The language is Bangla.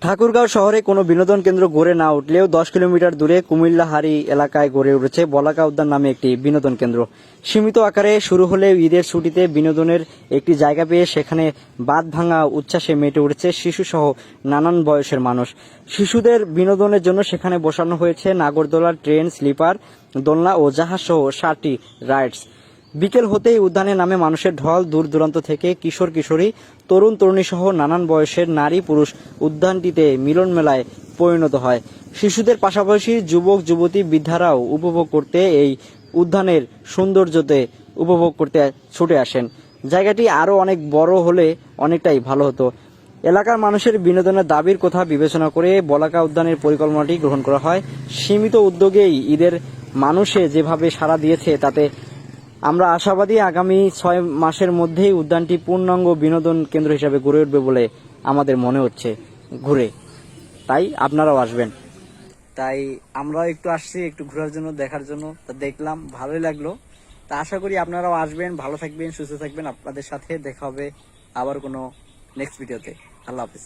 ঠাকুরগাঁও শহরে কোনো বিনোদন কেন্দ্র গড়ে না উঠলেও 10 কিলোমিটার দূরে কুমিল্লাহারি এলাকায় গড়ে উঠেছে বলাকা উদ্যান নামে একটি বিনোদন কেন্দ্র। সীমিত আকারে শুরু হলেও ঈদের ছুটিতে বিনোদনের একটি জায়গা পেয়ে সেখানে বাঁধ ভাঙা উচ্ছ্বাসে মেতে উঠেছে শিশুসহ নানান বয়সের মানুষ। শিশুদের বিনোদনের জন্য সেখানে বসানো হয়েছে নাগরদোলা, ট্রেন, স্লিপার, দোলনা ও জাহাজসহ 7টি রাইডস। বিকেল হতেই উদ্যানে নামে মানুষের ঢল। দূর দূরান্ত থেকে কিশোর কিশোরী, তরুণ তরুণী সহ নানান বয়সের নারী পুরুষ উদ্যানটিতে মিলন মেলায় পরিণত হয়। শিশুদের পাশাপাশি যুবক যুবতী বৃদ্ধারাও উপভোগ করতে এই উদ্যানের সৌন্দর্যতে উপভোগ করতে ছুটে আসেন। জায়গাটি আরও অনেক বড় হলে অনেকটাই ভালো হতো। এলাকার মানুষের বিনোদনের দাবির কথা বিবেচনা করে বলাকা উদ্যানের পরিকল্পনাটি গ্রহণ করা হয়। সীমিত উদ্যোগেই ঈদের মানুষে যেভাবে সাড়া দিয়েছে তাতে আমরা আশাবাদী আগামী 6 মাসের মধ্যেই উদ্যানটি পূর্ণাঙ্গ বিনোদন কেন্দ্র হিসেবে গড়ে উঠবে বলে আমাদের মনে হচ্ছে ঘুরে। তাই আপনারাও আসবেন। তাই আমরাও একটু আসছি একটু ঘোরার জন্য, দেখার জন্য। তা দেখলাম, ভালোই লাগলো। তা আশা করি আপনারাও আসবেন, ভালো থাকবেন, সুস্থ থাকবেন। আপনাদের সাথে দেখা হবে আবার কোনো নেক্সট ভিডিওতে। আল্লাহ হাফিজ।